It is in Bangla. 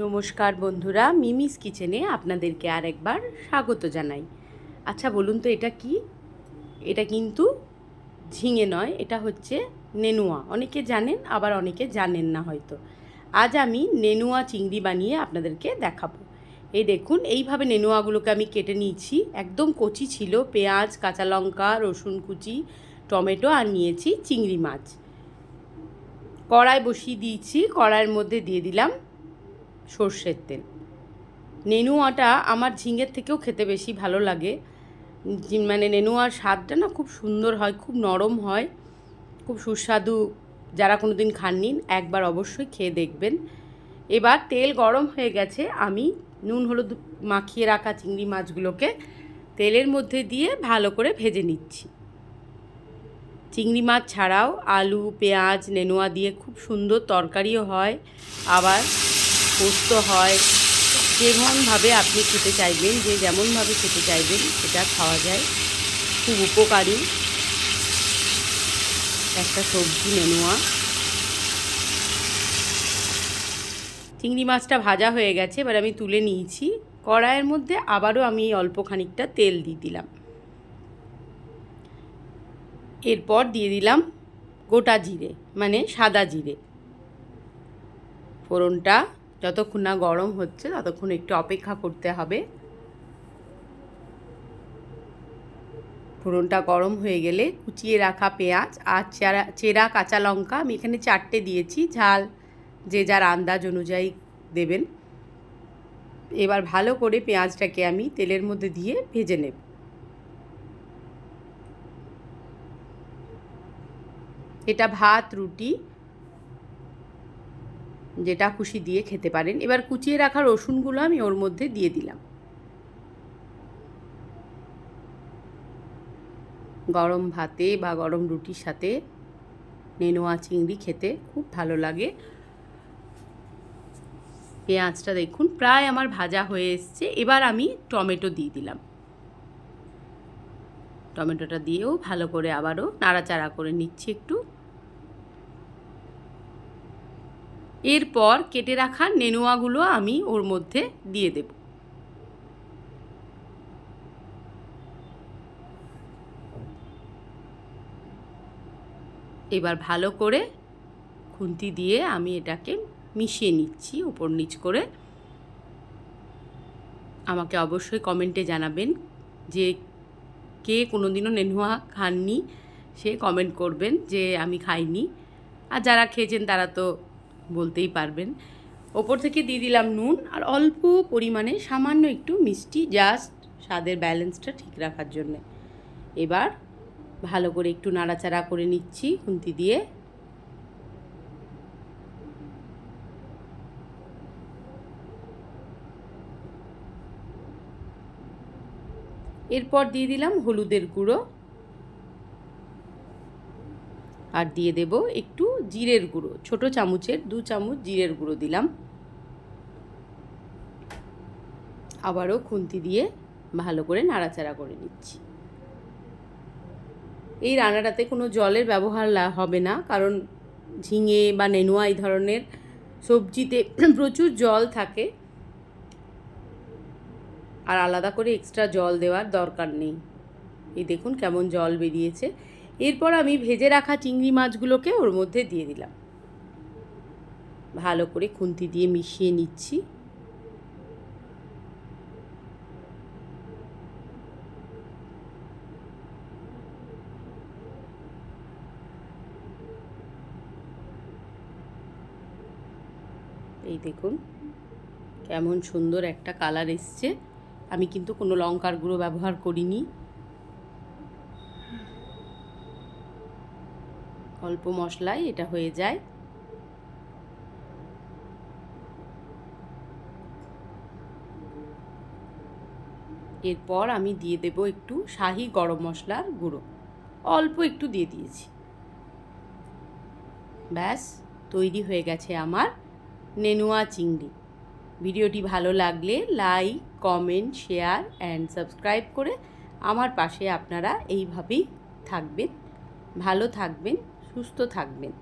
নমস্কার বন্ধুরা, মিমিস কিচেনে আপনাদেরকে আরেকবার স্বাগত জানাই। আচ্ছা বলুন তো এটা কি? এটা কিন্তু ঝিঙে নয়, এটা হচ্ছে নেনুয়া। অনেকে জানেন, আবার অনেকে জানেন না হয়তো। আজ আমি নেনুয়া চিংড়ি বানিয়ে আপনাদেরকে দেখাবো। এই দেখুন, এইভাবে নেনুয়াগুলোকে আমি কেটে নিয়েছি। একদম কচি ছিল। পেঁয়াজ, কাঁচা লঙ্কা, রসুন কুচি, টমেটো আর নিয়েছি চিংড়ি মাছ। কড়াই বসিয়ে দিয়েছি। কড়াইয়ের মধ্যে দিয়ে দিলাম সর্ষের তেল। নেনুয়াটা আমার ঝিঙের থেকেও খেতে বেশি ভালো লাগে। মানে নেনুয়ার স্বাদটা না খুব সুন্দর হয়, খুব নরম হয়, খুব সুস্বাদু। যারা কোনো দিন খাননি একবার অবশ্যই খেয়ে দেখবেন। এবার তেল গরম হয়ে গেছে, আমি নুন হলুদ মাখিয়ে রাখা চিংড়ি মাছগুলোকে তেলের মধ্যে দিয়ে ভালো করে ভেজে নিচ্ছি। চিংড়ি মাছ ছাড়াও আলু, পেঁয়াজ, নেনুয়া দিয়ে খুব সুন্দর তরকারিও হয়, আবার পোস্ত হয়। যেমনভাবে আপনি খেতে চাইবেন, যে যেমনভাবে খেতে চাইবেন এটা খাওয়া যায়। খুব উপকারী একটা সবজি নেনুয়া। চিংড়ি মাছটা ভাজা হয়ে গেছে, এবার আমি তুলে নিয়েছি। কড়াইয়ের মধ্যে আবারও আমি অল্প খানিকটা তেল দিয়ে দিলাম। এরপর দিয়ে দিলাম গোটা জিরে, মানে সাদা জিরে। ফোড়নটা যতক্ষণ না গরম হচ্ছে ততক্ষণ একটু অপেক্ষা করতে হবে। ফোড়নটা গরম হয়ে গেলে কুচিয়ে রাখা পেঁয়াজ আর চেরা কাঁচা লঙ্কা, আমি এখানে 4টে দিয়েছি। ঝাল যে যার আন্দাজ অনুযায়ী দেবেন। এবার ভালো করে পেঁয়াজটাকে আমি তেলের মধ্যে দিয়ে ভেজে নেব। এটা ভাত, রুটি, যেটা খুশি দিয়ে খেতে পারেন। এবার কুচিয়ে রাখা রসুনগুলো আমি ওর মধ্যে দিয়ে দিলাম। গরম ভাতে বা গরম রুটির সাথে নেনুয়া চিংড়ি খেতে খুব ভালো লাগে। পেঁয়াজটা দেখুন প্রায় আমার ভাজা হয়ে এসছে। এবার আমি টমেটো দিয়ে দিলাম। টমেটোটা দিয়েও ভালো করে আবারও নাড়াচাড়া করে নিচ্ছি একটু। এরপর কেটে রাখা নেনুয়াগুলো আমি ওর মধ্যে দিয়ে দেব। এবার ভালো করে খুন্তি দিয়ে আমি এটাকে মিশিয়ে নিচ্ছি উপর নিচ করে। আমাকে অবশ্যই কমেন্টে জানাবেন যে কে কোনো দিনও নেনুয়া খাননি, সে কমেন্ট করবেন যে আমি খাইনি। আর যারা খেয়েছেন তারা তো বলতেই পারবেন। ওপর থেকে দিয়ে দিলাম নুন আর অল্প পরিমাণে সামান্য একটু মিষ্টি, জাস্ট স্বাদের ব্যালেন্সটা ঠিক রাখার জন্যে। এবার ভালো করে একটু নাড়াচাড়া করে নিচ্ছি খুন্তি দিয়ে। এরপর দিয়ে দিলাম হলুদের গুঁড়ো আর দিয়ে দেব একটু জিরের গুঁড়ো। ছোট চামচের 2 চামচ জিরের গুঁড়ো দিলাম। আবারও খুন্তি দিয়ে ভালো করে নাড়াচাড়া করে নিচ্ছি। এই রান্নাটাতে কোনো জলের ব্যবহার হবে না, কারণ ঝিঙে বা নেনুয়া এই ধরনের সবজিতে প্রচুর জল থাকে, আর আলাদা করে এক্সট্রা জল দেওয়ার দরকার নেই। এই দেখুন কেমন জল বেরিয়েছে। এরপর আমি ভেজে রাখা চিংড়ি মাছগুলোকে ওর মধ্যে দিয়ে দিলাম। ভালো করে খুন্তি দিয়ে মিশিয়ে নিচ্ছি। এই দেখুন কেমন সুন্দর একটা কালার এসছে। আমি কিন্তু কোনো লঙ্কার গুঁড়ো ব্যবহার করিনি। অল্প মশলায় এটা হয়ে যায়। এরপর আমি দিয়ে দেব একটু শাহি গরম মশলার গুঁড়ো, অল্প একটু দিয়ে দিয়েছি। ব্যাস তৈরি হয়ে গেছে আমার নেনুয়া চিংড়ি। ভিডিওটি ভালো লাগলে like, comment, share and subscribe করে আমার পাশে আপনারা এইভাবেই থাকবেন। ভালো থাকবেন, সুস্থ থাকবেন।